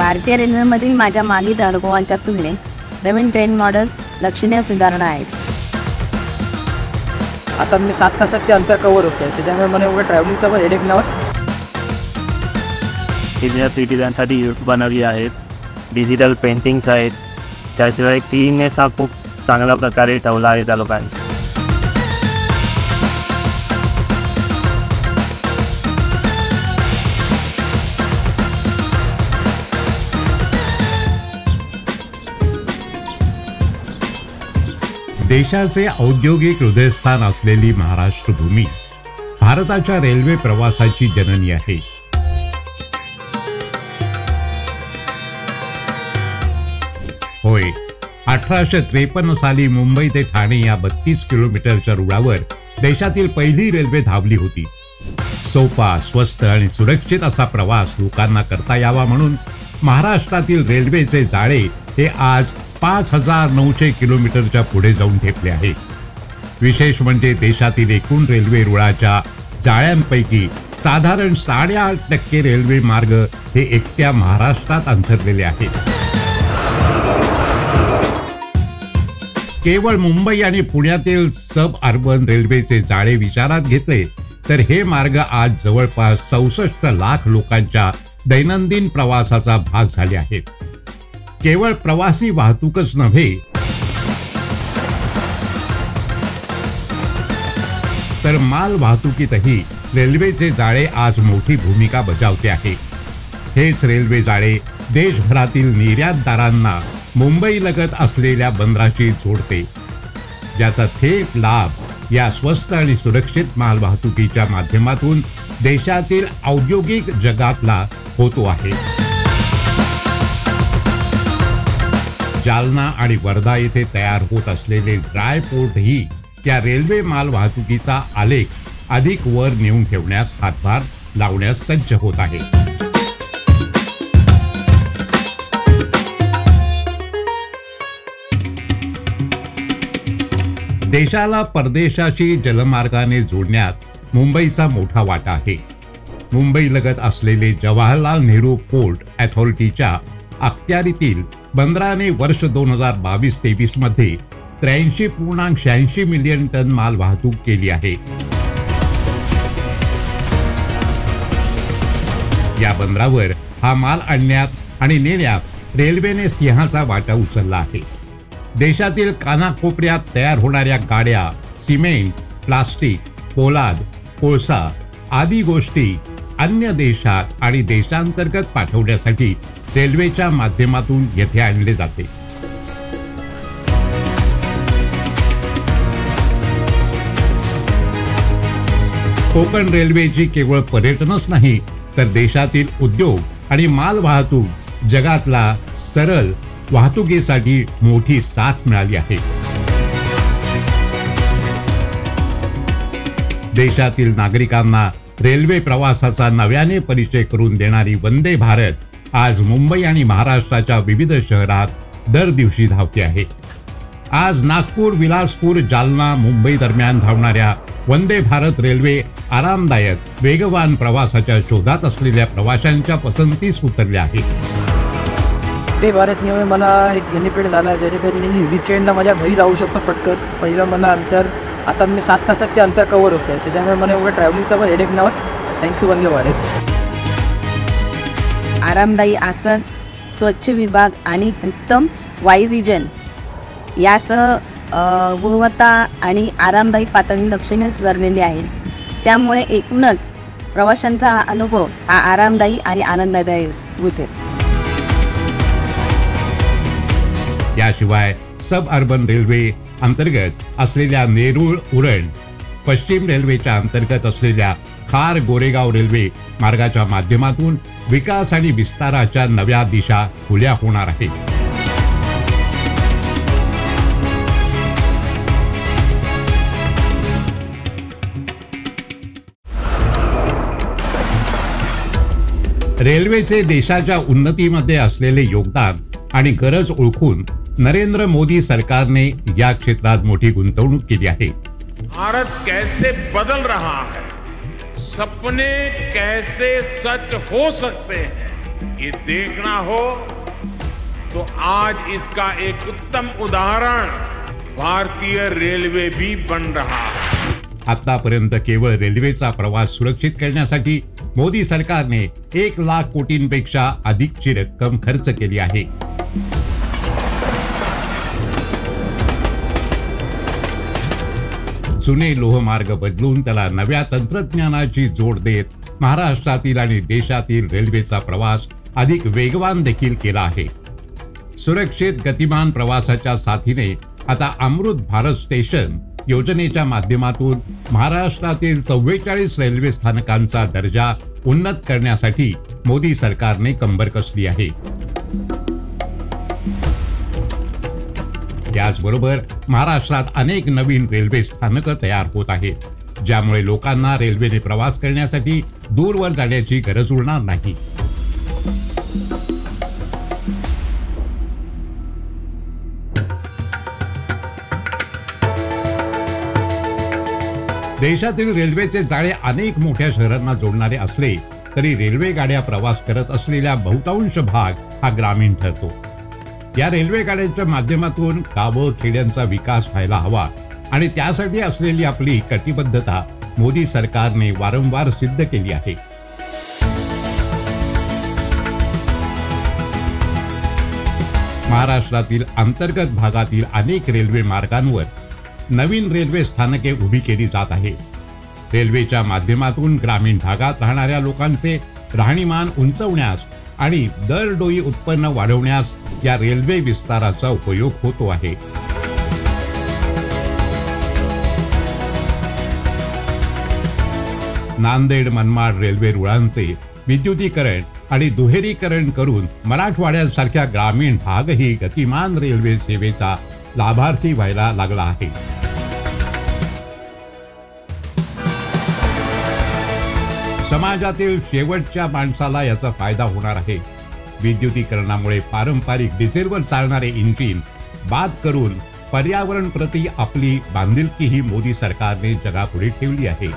भारतीय रेल्वेमधील माझ्या मागील अनुभवांच्या तुलनेत नवीन ट्रेन मॉडेल्स लक्षणीय सुधारणा आहेत. आता मी 7 तासाचे अंतर कव्हर होते, त्याच्यामुळे मला एवढं ट्रॅव्हलिंगचा पण हेडेक नव्हतं. सिनियर सिटीजनसाठी युथ बनवली आहेत, डिजिटल पेंटिंग्स आहेत, त्याशिवाय क्लीननेस हा खूप चांगल्या प्रकारे ठेवला आहे त्या लोकांनी. देशाचे औद्योगिक हृदयस्थान असलेली महाराष्ट्र भूमी भारताच्या रेल्वे प्रवासाची जननी आहे. होय, 1853 साली मुंबई ते ठाणे या 32 किलोमीटरच्या रुळावर देशातील पहिली रेल्वे धावली होती. सोपा, स्वस्त आणि सुरक्षित असा प्रवास लोकांना करता यावा म्हणून महाराष्ट्रातील रेल्वेचे जाळे हे आज 5900 किलोमीटरच्या पुढे जाऊन ठेपले आहे. विशेष म्हणजे देशातील एकूण रेल्वे रुळाच्या जाळ्यांपैकी साधारण 8.5% रेल्वे मार्ग हे एकट्या महाराष्ट्रात अंतरलेले आहेत. केवळ मुंबई आणि पुण्यातील सब अर्बन रेल्वेचे जाळे विचारात घेतले तर हे मार्ग आज जवळपास 64 लाख लोकांच्या दैनंदिन प्रवासाचा भाग झाले आहेत. केवळ प्रवासी वाहतूकच नव्हे तर माल वाहतुकीतही रेल्वेचे जाळे आज मोठी भूमिका बजावते आहे. हेच रेल्वे जाळे देशभरातील निर्यातदारांना मुंबईलगत असलेल्या बंदराशी जोडते, ज्याचा थेट लाभ या स्वस्त आणि सुरक्षित माल वाहतुकीच्या माध्यमातून देशातील औद्योगिक जगातला होतो आहे. जालना आणि वर्धा येथे तयार होत असलेले ड्राय पोर्टही या रेल्वे माल वाहतुकीचा आलेख अधिक वर नेऊन ठेवण्यास हातभार लावण्यास सज्ज होत आहे. देशाला परदेशाशी जलमार्गाने जोडण्यात मुंबईचा मोठा वाटा आहे. मुंबईलगत असलेले जवाहरलाल नेहरू पोर्ट अथॉरिटीच्या अखत्यारीतील बंदराने वर्ष 2022-23 मध्ये 83.86 मिलियन टन माल वाहतूक केली आहे. या बंदरावर हा माल आणण्यात आणि नेण्यात रेल्वेने सिंहाचा वाटा उचलला आहे. देशातील कानाकोपऱ्यात तयार होणाऱ्या गाड्या, सिमेंट, प्लास्टिक, पोलाद, कोळसा आदी गोष्टी अन्य देशात आणि देशांतर्गत पाठवण्यासाठी रेल्वेच्या माध्यमातून येथे आणले जाते. कोकण रेल्वेची केवळ पर्यटनच नाही तर देशातील उद्योग आणि माल वाहतूक जगातला सरळ वाहतुकीसाठी मोठी साथ मिळाली आहे. देशातील नागरिकांना रेल्वे प्रवासाचा नव्याने परिचय करून देणारी वंदे भारत आज मुंबई आणि महाराष्ट्राच्या विविध शहरात दर दिवशी धावते आहे. आज नागपूर, विलासपूर, जालना, मुंबई दरम्यान धावणाऱ्या वंदे भारत रेल्वे आरामदायक, वेगवान प्रवासाच्या शोधात असलेल्या प्रवाशांच्या पसंतीस उतरल्या आहेत. ते भारत नियम मला एक बेनिफिट झाला, जेणेकरून मी वीकेंडला माझ्या घरी जाऊ शकतो पटकन. पहिलं मला अंतर, आता मी 7 तासाचे अंतर कव्हर होते, त्याच्यामुळे मला एवढं ट्रॅव्हलिंगचा पण हेडेक नव्हतं. थँक्यू वंदे भारत. आरामदायी आसन, स्वच्छ विभाग आणि उत्तम वायुविजन यासह गुणवत्ता आणि आरामदायी पातळी लक्षणीय सुधारलेली आहे. त्यामुळे एकूणच प्रवाशांचा अनुभव हा आरामदायी आणि आनंददायी होते. याशिवाय सब अर्बन रेल्वे अंतर्गत असलेल्या नेरूळ उरण, पश्चिम रेल्वेच्या अंतर्गत असलेल्या खार गोरेगाव रेल्वे मार्गाच्या माध्यमातून विकास आणि विस्ताराच्या नव्या दिशा खुल्या होणार आहेत. रेल्वेचे देशाच्या उन्नतीमध्ये असलेले योगदान आणि गरज ओळखून नरेंद्र मोदी सरकारने या क्षेत्रात मोठी गुंतवणूक केली आहे. भारत कैसे बदल रहा है, सपने कैसे सच हो सकते हैं, ये देखना हो तो आज इसका एक उत्तम उदाहरण भारतीय रेलवे भी बन रहा है। आतापर्यंत केवळ रेल्वेचा प्रवास सुरक्षित करण्यासाठी मोदी सरकारने 1 लाख कोटींपेक्षा अधिकची रक्कम खर्च केली आहे। जुने लोहमार्ग बदलून त्याला नव्या तंत्रज्ञानाची जोड देत महाराष्ट्रातील आणि देशातील रेल्वेचा प्रवास अधिक वेगवान देखील केला आहे। सुरक्षित गतिमान प्रवासाच्या साथीने आता अमृत भारत स्टेशन योजनेच्या माध्यमातून महाराष्ट्रातील 44 रेल्वे स्थानकांचा दर्जा उन्नत करण्यासाठी मोदी सरकारने कंबर कसली आहे। याचबरोबर महाराष्ट्रात अनेक नवीन रेल्वे स्थानकं तयार होत आहेत, ज्यामुळे लोकांना रेल्वेने प्रवास करण्यासाठी दूरवर जाण्याची गरज उरणार नाही। देशातील रेल्वेचे जाळे अनेक मोठ्या शहरांना जोडणारे असले तरी रेल्वे गाड्या प्रवास करत असलेल्या बहुतांश भाग हा ग्रामीण ठरतो। या रेल्वे गाड्यांच्या माध्यमातून गावं खेड्यांचा विकास व्हायला हवा आणि त्यासाठी असलेली आपली कटिबद्धता मोदी सरकारने वारंवार सिद्ध केली आहे। महाराष्ट्रातील अंतर्गत भागातील अनेक रेल्वे मार्गांवर नवीन रेल्वे स्थानके उभी केली जात आहे। रेल्वेच्या माध्यमातून ग्रामीण भागात राहणाऱ्या लोकांचे राहणीमान उंचवण्यास आणि दरडोई उत्पन्न वाढवण्यास या रेल्वे विस्ताराचा उपयोग होतो आहे। नांदेड मनमाड रेल्वे रुळांचे विद्युतीकरण आणि दुहेरीकरण करून मराठवाड्यासारख्या ग्रामीण भागही गतिमान रेल्वे सेवेचा लाभार्थी व्हायला लागला आहे। समाजातील शेवटच्या माणसाला याचा फायदा होणार आहे। विद्युतीकरणामुळे पारंपरिक डिझेलवर चालणारे इंजिन बाद करून पर्यावरण प्रती आपली बांधिलकी ही मोदी सरकारने जगापुढे ठेवली आहे।